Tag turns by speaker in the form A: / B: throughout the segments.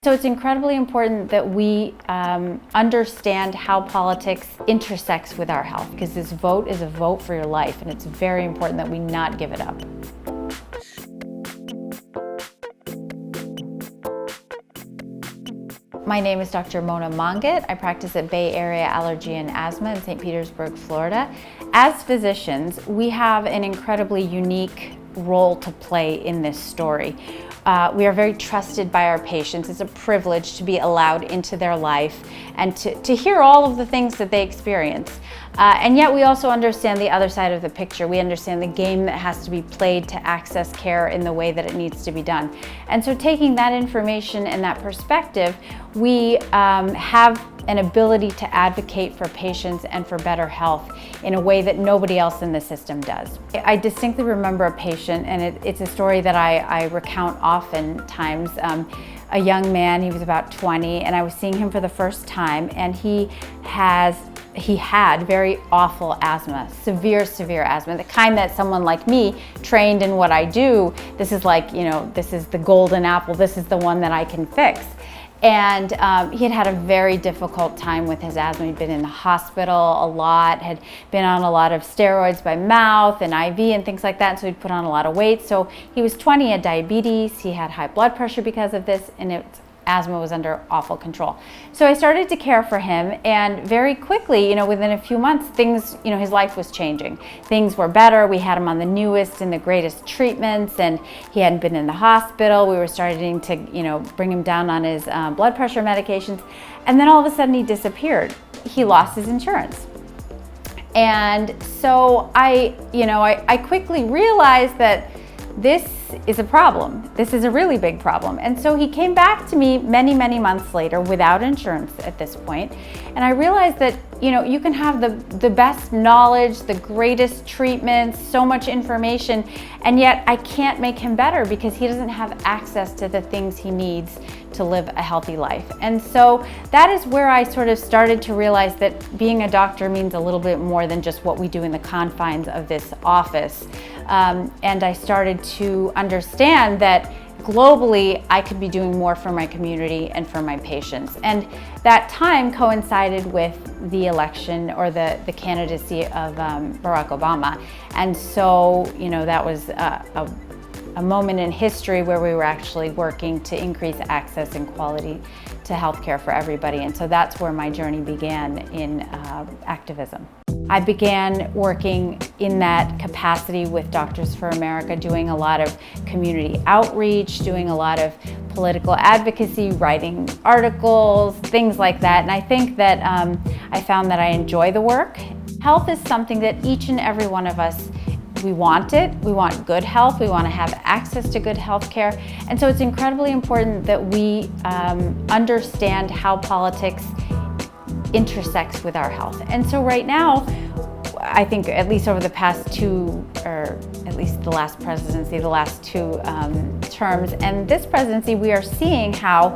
A: So it's incredibly important that we understand how politics intersects with our health, because this vote is a vote for your life, and it's very important that we not give it up. My name is Dr. Mona Mangat. I practice at Bay Area Allergy and Asthma in St. Petersburg, Florida. As physicians, we have an incredibly unique role to play in this story. We are very trusted by our patients. It's a privilege to be allowed into their life and to hear all of the things that they experience. And yet we also understand the other side of the picture. We understand the game that has to be played to access care in the way that it needs to be done. And so taking that information and that perspective, we have an ability to advocate for patients and for better health in a way that nobody else in the system does. I distinctly remember a patient, and it's a story that I recount oftentimes. A young man, he was about 20, and I was seeing him for the first time, and he had very awful asthma, severe asthma, the kind that someone like me, trained in what I do, this is like, this is the golden apple, this is the one that I can fix. And he had a very difficult time with his asthma. He'd been in the hospital a lot, had been on a lot of steroids by mouth and IV and things like that, so he'd put on a lot of weight. So he was 20, he had diabetes, he had high blood pressure because of this, and asthma was under awful control. So I started to care for him, and very quickly, within a few months, things, his life was changing. Things were better. We had him on the newest and the greatest treatments, and he hadn't been in the hospital. We were starting to, bring him down on his blood pressure medications, and then all of a sudden he disappeared. He lost his insurance. And so I quickly realized that this is a problem. This is a really big problem. And so he came back to me many months later without insurance at this point. And I realized that, you can have the best knowledge, the greatest treatments, so much information, and yet I can't make him better because he doesn't have access to the things he needs to live a healthy life. And so that is where I sort of started to realize that being a doctor means a little bit more than just what we do in the confines of this office. And I started to understand that globally, I could be doing more for my community and for my patients. And that time coincided with the election or the candidacy of Barack Obama. And so, that was a moment in history where we were actually working to increase access and quality to healthcare for everybody. And so that's where my journey began in activism. I began working in that capacity with Doctors for America, doing a lot of community outreach, doing a lot of political advocacy, writing articles, things like that. And I think that I found that I enjoy the work. Health is something that each and every one of us, we want it. We want good health. We want to have access to good health care. And so it's incredibly important that we understand how politics intersects with our health. And so right now, I think at least over the past two, or at least the last presidency, the last two terms, and this presidency, we are seeing how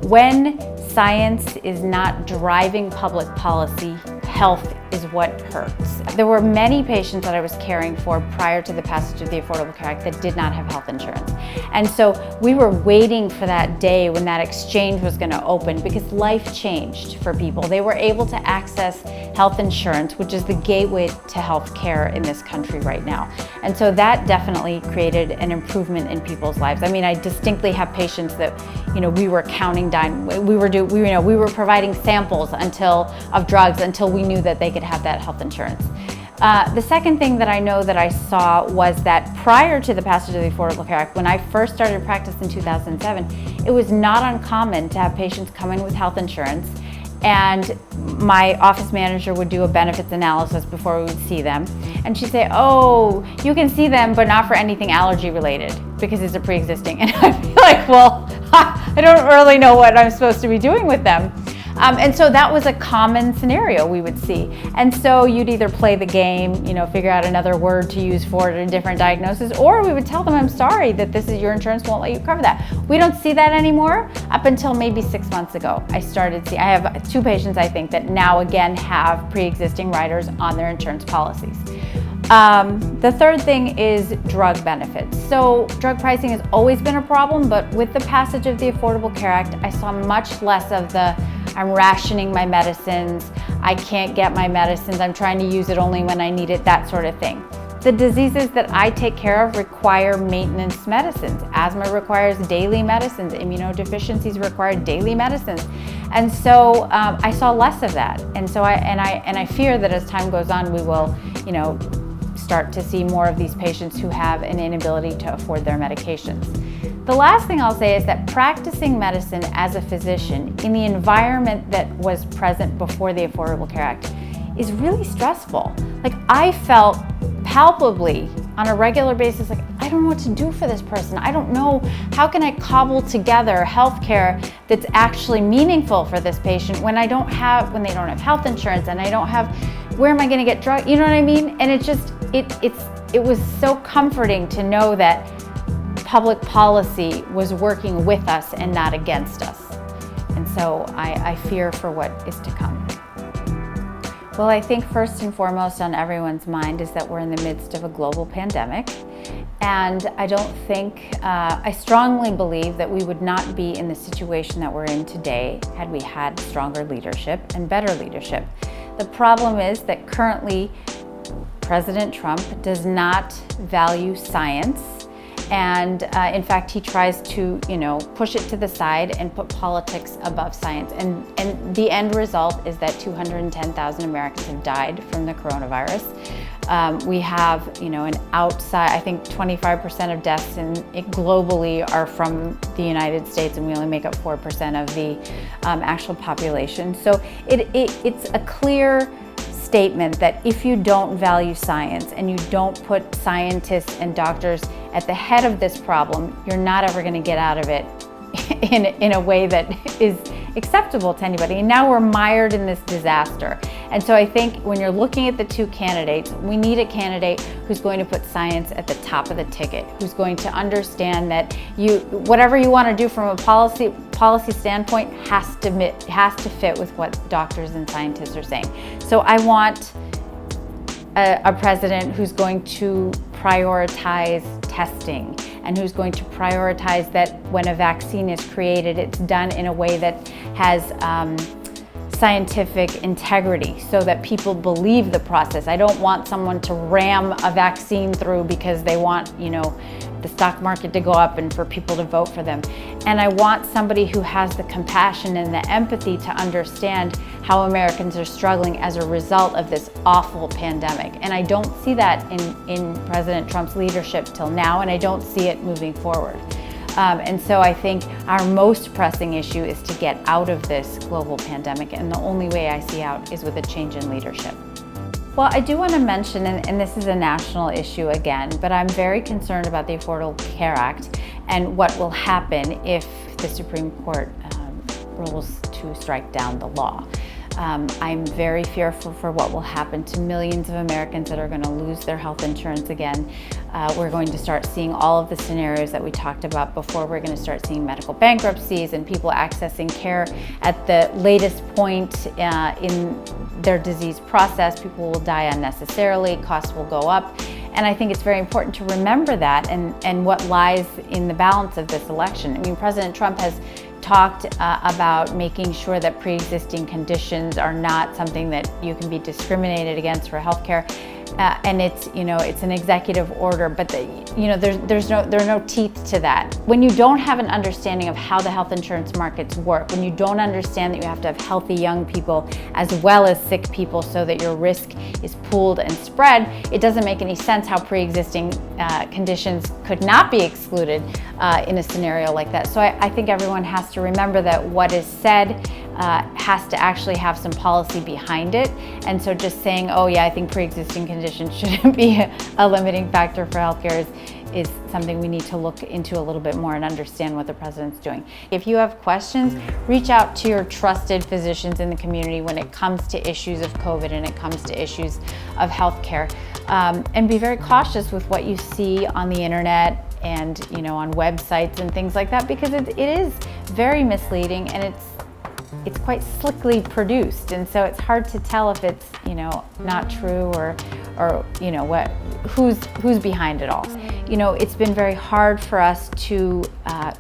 A: when science is not driving public policy, health is what hurts. There were many patients that I was caring for prior to the passage of the Affordable Care Act that did not have health insurance. And so we were waiting for that day when that exchange was going to open, because life changed for people. They were able to access health insurance, which is the gateway to health care in this country right now. And so that definitely created an improvement in people's lives. I mean, I distinctly have patients that, we were counting down, we were providing samples of drugs until we knew that they could have that health insurance. The second thing that I know that I saw was that prior to the passage of the Affordable Care Act, when I first started practice in 2007, it was not uncommon to have patients come in with health insurance, and my office manager would do a benefits analysis before we would see them. And she'd say, oh, you can see them, but not for anything allergy related because it's a pre-existing. And I'd be like, well, I don't really know what I'm supposed to be doing with them. And so that was a common scenario we would see. And so you'd either play the game, figure out another word to use for it, a different diagnosis, or we would tell them, I'm sorry that your insurance won't let you cover that. We don't see that anymore. Up until maybe 6 months ago, I have 2 patients, I think, that now again have pre-existing riders on their insurance policies. The third thing is drug benefits. So drug pricing has always been a problem, but with the passage of the Affordable Care Act, I saw much less of the I'm rationing my medicines, I can't get my medicines, I'm trying to use it only when I need it, that sort of thing. The diseases that I take care of require maintenance medicines. Asthma requires daily medicines. Immunodeficiencies require daily medicines. And so I saw less of that. And so I fear that as time goes on, we will, start to see more of these patients who have an inability to afford their medications. The last thing I'll say is that practicing medicine as a physician in the environment that was present before the Affordable Care Act is really stressful. Like, I felt palpably on a regular basis, like, I don't know what to do for this person. I don't know, how can I cobble together healthcare that's actually meaningful for this patient when they don't have health insurance, and I don't have, where am I gonna get drugs? You know what I mean? And it was so comforting to know that public policy was working with us and not against us. And so I fear for what is to come. Well, I think first and foremost on everyone's mind is that we're in the midst of a global pandemic. And I strongly believe that we would not be in the situation that we're in today had we had stronger leadership and better leadership. The problem is that currently President Trump does not value science. And in fact, he tries to, push it to the side and put politics above science. And the end result is that 210,000 Americans have died from the coronavirus. We have, an outside, I think 25% of deaths globally are from the United States, and we only make up 4% of the actual population. So it's a clear statement that if you don't value science and you don't put scientists and doctors at the head of this problem, you're not ever going to get out of it in a way that is acceptable to anybody. And now we're mired in this disaster. And so I think when you're looking at the two candidates, we need a candidate who's going to put science at the top of the ticket, who's going to understand that whatever you want to do from a policy standpoint has to fit with what doctors and scientists are saying. So I want a president who's going to prioritize testing and who's going to prioritize that when a vaccine is created, it's done in a way that has scientific integrity so that people believe the process. I don't want someone to ram a vaccine through because they want, the stock market to go up and for people to vote for them. And I want somebody who has the compassion and the empathy to understand how Americans are struggling as a result of this awful pandemic. And I don't see that in President Trump's leadership till now, and I don't see it moving forward. And so I think our most pressing issue is to get out of this global pandemic, and the only way I see out is with a change in leadership. Well, I do want to mention, and this is a national issue again, but I'm very concerned about the Affordable Care Act and what will happen if the Supreme Court rules to strike down the law. I'm very fearful for what will happen to millions of Americans that are going to lose their health insurance again. We're going to start seeing all of the scenarios that we talked about before. We're going to start seeing medical bankruptcies and people accessing care at the latest point in their disease process. People will die unnecessarily, costs will go up. And I think it's very important to remember that and what lies in the balance of this election. I mean, President Trump has talked about making sure that pre-existing conditions are not something that you can be discriminated against for healthcare. And it's an executive order, but there are no teeth to that. When you don't have an understanding of how the health insurance markets work, when you don't understand that you have to have healthy young people as well as sick people so that your risk is pooled and spread, it doesn't make any sense how pre-existing conditions could not be excluded in a scenario like that. So I think everyone has to remember that what is said has to actually have some policy behind it. And so just saying, oh yeah, I think pre-existing conditions shouldn't be a limiting factor for healthcare is something we need to look into a little bit more and understand what the president's doing. If you have questions, reach out to your trusted physicians in the community when it comes to issues of COVID and it comes to issues of healthcare. And be very cautious with what you see on the internet and on websites and things like that, because it is very misleading, and it's quite slickly produced, and so it's hard to tell if it's, you know, not true or you know, who's behind it all. You know, it's been very hard for us to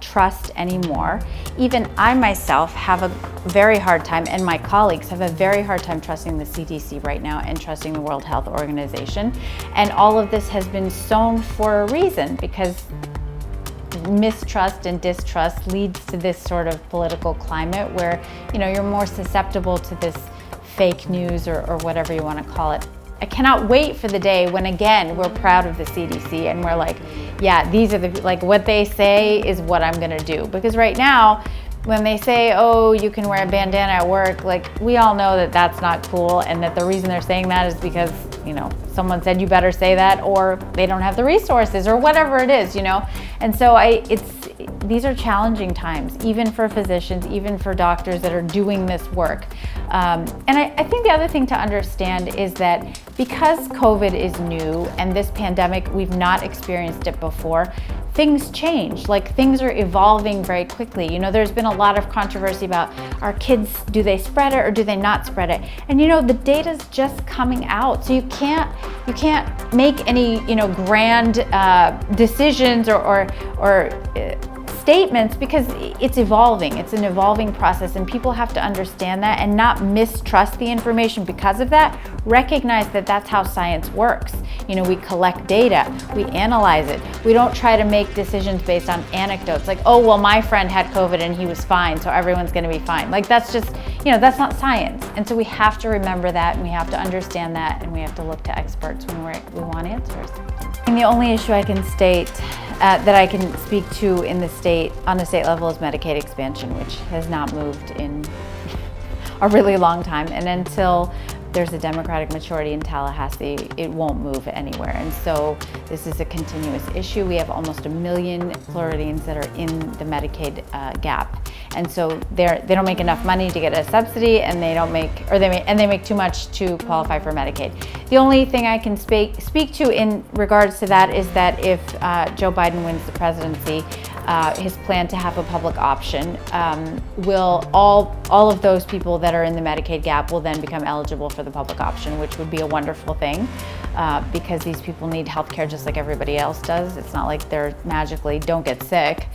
A: trust anymore. Even I myself have a very hard time, and my colleagues have a very hard time trusting the CDC right now and trusting the World Health Organization. And all of this has been sown for a reason, because mistrust and distrust leads to this sort of political climate where, you know, you're more susceptible to this fake news or whatever you want to call it. I cannot wait for the day when, again, we're proud of the CDC and we're like, yeah, these are like what they say is what I'm gonna do. Because right now, when they say, oh, you can wear a bandana at work, like, we all know that that's not cool, and that the reason they're saying that is because, you know, someone said you better say that, or they don't have the resources, or whatever it is, you know. And so these are challenging times, even for physicians, even for doctors that are doing this work. And I think the other thing to understand is that because COVID is new and this pandemic, we've not experienced it before, things change. Like, things are evolving very quickly. You know, there's been a lot of controversy about, our kids, do they spread it or do they not spread it? And you know, the data's just coming out, so you can't make any, you know, grand decisions or statements, because it's evolving. It's an evolving process, and people have to understand that and not mistrust the information because of that. Recognize that that's how science works. You know, we collect data, we analyze it. We don't try to make decisions based on anecdotes, like, oh, well, my friend had COVID and he was fine, so everyone's gonna be fine. Like, that's just, you know, that's not science. And so we have to remember that, and we have to understand that, and we have to look to experts when we want answers. And the only issue I can state that I can speak to in the state, on a state level, is Medicaid expansion, which has not moved in a really long time. And until there's a Democratic majority in Tallahassee, it won't move anywhere. And so this is a continuous issue. We have almost 1 million Floridians that are in the Medicaid gap. And so they don't make enough money to get a subsidy, and they make too much to qualify for Medicaid. The only thing I can speak to in regards to that is that if Joe Biden wins the presidency, his plan to have a public option will all of those people that are in the Medicaid gap will then become eligible for the public option, which would be a wonderful thing, because these people need health care just like everybody else does. It's not like they're magically don't get sick.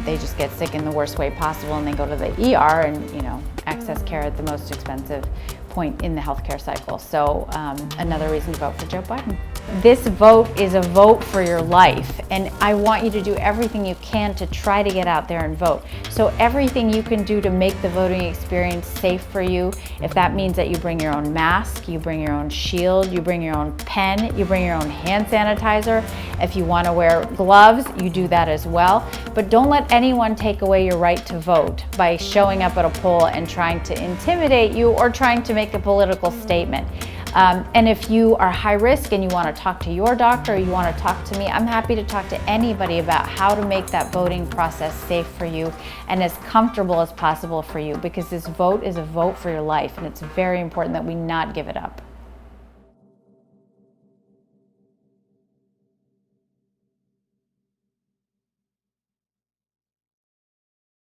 A: They just get sick in the worst way possible, and they go to the ER and, you know, access care at the most expensive point in the healthcare cycle. So another reason to vote for Joe Biden. This vote is a vote for your life, and I want you to do everything you can to try to get out there and vote. So everything you can do to make the voting experience safe for you, if that means that you bring your own mask, you bring your own shield, you bring your own pen, you bring your own hand sanitizer. If you want to wear gloves, you do that as well. But don't let anyone take away your right to vote by showing up at a poll and trying to intimidate you or trying to make a political statement. And if you are high risk and you want to talk to your doctor, or you want to talk to me, I'm happy to talk to anybody about how to make that voting process safe for you and as comfortable as possible for you, because this vote is a vote for your life, and it's very important that we not give it up.